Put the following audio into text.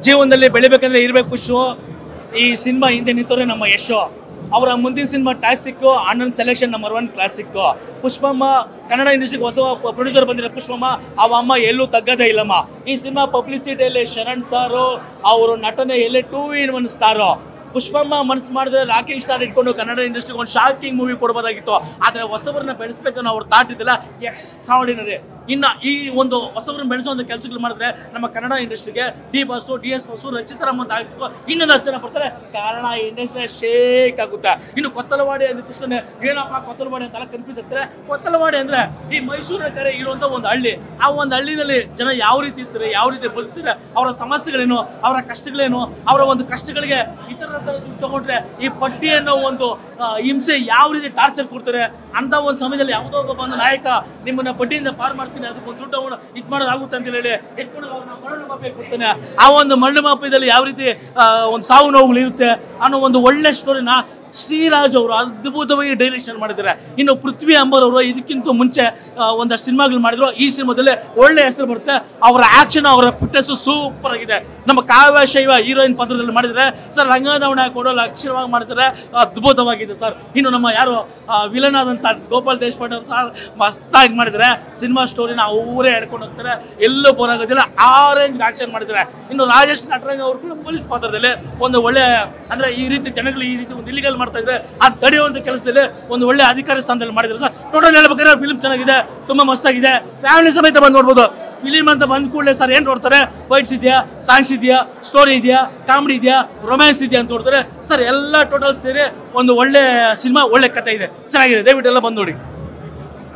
ಜೀವನದಲ್ಲಿ ಬೆಳಿಬೇಕಂದ್ರೆ ಇರಬೇಕು ಪುಷು. ಈ ಸಿನಿಮಾ ಹಿಂದೆ ನಿಂತವ್ರೆ ನಮ್ಮ ಯಶು. ಅವರ ಮುಂದಿನ ಸಿನಿಮಾ ಟಾಕ್ಸಿಕ್ಕು, ಅಣ್ಣನ selection number 1 classic. Pushpamma Kannada ಇಂಡಸ್ಟ್ರಿಗೆ ಹೊಸ ಪ್ರೊಡ್ಯೂಸರ್ ಬಂದಿರೋ ಪುಷ್ಪಮ್ಮ, ಅವ ಅಮ್ಮ ಎಲ್ಲೂ ತಗ್ಗದೇ ಇಲ್ಲಮ್ಮ. ಈ ಸಿನಿಮಾ ಪಬ್ಲಿಸಿಟಿಯಲ್ಲಿ ಶರಣ್ ಸಾರು ಅವರು ನಟನೆ ಎಲ್ಲೇ 2 in 1 ಸ್ಟಾರು. ಪುಷ್ಪಮ್ಮ ಮನಸ್ಸು ಮಾಡಿದ್ರೆ ರಾಕಿಂಗ್ ಸ್ಟಾರ್ ಇಟ್ಕೊಂಡು ಕನ್ನಡ ಇಂಡಸ್ಟ್ರಿಗೆ ಒಂದು ಶಾಕಿಂಗ್ ಮೂವಿ ಕೊಡ್ಬೋದಾಗಿತ್ತು. ಆದರೆ ಹೊಸಬರನ್ನ ಬೆಳೆಸ್ಬೇಕನ್ನೋ ಅವ್ರ ಥಾಟ್ ಇದ್ದಿಲ್ಲ. ಎಕ್ಸ್ಟ್ರಾರ್ಡಿನರಿ. ಇನ್ನು ಈ ಒಂದು ಹೊಸಬರನ್ನ ಬೆಳೆಸೋ ಕೆಲಸಗಳು ಮಾಡಿದ್ರೆ ನಮ್ಮ ಕನ್ನಡ ಇಂಡಸ್ಟ್ರಿಗೆ D boss, DS boss, Rachita Ram ಅಂತ ಆಕ್ಟರ್ಸು ಇನ್ನೊಂದಷ್ಟು ಜನ ಬರ್ತಾರೆ. ಕನ್ನಡ ಇಂಡಸ್ಟ್ರಿ ಶೇಕ್ ಆಗುತ್ತೆ. ಇನ್ನು ಕೊತ್ತಲವಾಡಿ ಅಂದ ತಕ್ಷಣ ಏನಪ್ಪ ಕೊತ್ತಲವಾಡಿ ಅಂತೆಲ್ಲ ಕನ್ಫ್ಯೂಸ್ ಆಗ್ತಾರೆ. ಕೊತ್ತಲವಾಡಿ ಅಂದರೆ ಈ ಮೈಸೂರಿನ ಕರೆ ಇರುವಂಥ ಒಂದು ಹಳ್ಳಿ. ಆ ಒಂದು ಹಳ್ಳಿನಲ್ಲಿ ಜನ ಯಾವ ರೀತಿ ಇರ್ತಾರೆ, ಯಾವ ರೀತಿ ಬದುಕ್ತಾರೆ, ಅವರ ಸಮಸ್ಯೆಗಳೇನು, ಅವರ ಕಷ್ಟಗಳೇನು, ಅವರ ಒಂದು ಕಷ್ಟಗಳಿಗೆ ಇತರ ತಗೊಂಡ್ರೆ ಈ ಪಟ್ಟಿ ಅನ್ನೋ ಒಂದು ಹಿಂಸೆ ಯಾವ ರೀತಿ ಟಾರ್ಚರ್ ಕೊಡ್ತಾರೆ ಅಂತ ಒಂದು ಸಮಯದಲ್ಲಿ ಯಾವುದೋ ಒಬ್ಬ ನಾಯಕ ನಿಮ್ಮನ್ನ ಬಡ್ಡಿಯಿಂದ ಪಾರು ಮಾಡ್ತೀನಿ, ಅದಕ್ಕೊಂದು ದುಡ್ಡು ಅವನು ಇದು ಮಾಡೋದಾಗುತ್ತೆ ಅಂತ ಹೇಳಿ ಎತ್ಕೊಂಡು ಅವ್ರನ್ನ ಮರಳು ಮಾಪಿ ಕೊಡ್ತಾನೆ. ಆ ಒಂದು ಮರಳು ಮಾಪದಲ್ಲಿ ಯಾವ ರೀತಿ ಒಂದು ಸಾವು ನೋವುಗಳು ಇರುತ್ತೆ ಅನ್ನೋ ಒಂದು ಒಳ್ಳೆ ಸ್ಟೋರಿನ ಶ್ರೀರಾಜ್ ಅವರು ಅದ್ಭುತವಾಗಿ ಡೈರೆಕ್ಷನ್ ಮಾಡಿದ್ದಾರೆ. ಇನ್ನು ಪೃಥ್ವಿ ಅಂಬರ್ ಅವರು ಇದಕ್ಕಿಂತ ಮುಂಚೆ ಒಂದಷ್ಟು ಸಿನಿಮಾಗಳು ಮಾಡಿದ್ರು. ಈ ಸಿನಿಮಾದಲ್ಲಿ ಒಳ್ಳೆ ಹೆಸರು ಬರುತ್ತೆ. ಅವರ ಆಕ್ಷನ್, ಅವರ ಫಿಟ್ನೆಸ್ ಸೂಪರ್ ಆಗಿದೆ. ನಮ್ಮ ಕಾವ್ಯ ಶೈವ ಹೀರೋಯಿನ್ ಪತ್ರದಲ್ಲಿ ಮಾಡಿದರೆ ಸರ್, ರಂಗದಾವಣ ಕೊಡೋಲ್ಲ ಅಕ್ಷರವಾಗಿ ಮಾಡಿದರೆ ಅದ್ಭುತವಾಗಿದೆ ಸರ್. ಇನ್ನು ನಮ್ಮ ಯಾರು ವಿಲನ್ ಆದಂಥ ಗೋಪಾಲ್ ದೇಶಪಾಂಡೆ ಅವರು ಸರ್ ಮಸ್ತಾಗಿ ಮಾಡಿದರೆ. ಸಿನಿಮಾ ಸ್ಟೋರಿನ ಅವರೇ ಹೇಳ್ಕೊಂಡು ಹೋಗ್ತಾರೆ, ಎಲ್ಲೂ ಬೋರಾಗೋದಿಲ್ಲ. ಆರೆಂಜ್ ಆಕ್ಷನ್ ಮಾಡಿದ್ದಾರೆ. ಇನ್ನು ರಾಜೇಶ್ ನಟರಂಗ ಅವರು ಕೂಡ ಪೊಲೀಸ್ ಪಾತ್ರದಲ್ಲಿ ಒಂದು ಒಳ್ಳೆ ಅಂದರೆ ಈ ರೀತಿ ಜನಗಳು ಈ ರೀತಿ ಒಂದು ಇಲ್ಲಿಗಲ್ ಮಾಡ್ತಾ ಇದ್ರೆ ಅದು ತಡೆಯುವಂಥ ಕೆಲಸದಲ್ಲಿ ಒಂದು ಒಳ್ಳೆ ಅಧಿಕಾರಿ ಸ್ಥಾನದಲ್ಲಿ ಮಾಡಿದ್ರೆ ಸರ್. ಟೋಟಲ್ ಹೇಳ್ಬೇಕಾದ್ರೆ ಫಿಲ್ಮ್ ಚೆನ್ನಾಗಿದೆ, ತುಂಬ ಮಸ್ತಾಗಿದೆ. ಫ್ಯಾಮಿಲಿ ಸಮೇತ ಬಂದು ನೋಡ್ಬೋದು. ಫಿಲಿಮ್ ಅಂತ ಬಂದ ಕೂಡಲೇ ಸರ್ ಏನು ನೋಡ್ತಾರೆ, ಫೈಟ್ಸ್ ಇದೆಯಾ, ಸಾಂಗ್ಸ್ ಇದೆಯಾ, ಸ್ಟೋರಿ ಇದೆಯಾ, ಕಾಮಿಡಿ ಇದೆಯಾ, ರೊಮ್ಯಾನ್ಸ್ ಇದೆಯಾ ಅಂತ ನೋಡ್ತಾರೆ ಸರ್. ಎಲ್ಲ ಟೋಟಲ್ ಸೇರಿ ಒಂದು ಒಳ್ಳೆ ಸಿನಿಮಾ, ಒಳ್ಳೆ ಕಥೆ ಇದೆ, ಚೆನ್ನಾಗಿದೆ. ದಯವಿಟ್ಟು ಎಲ್ಲ ಬಂದು ನೋಡಿ.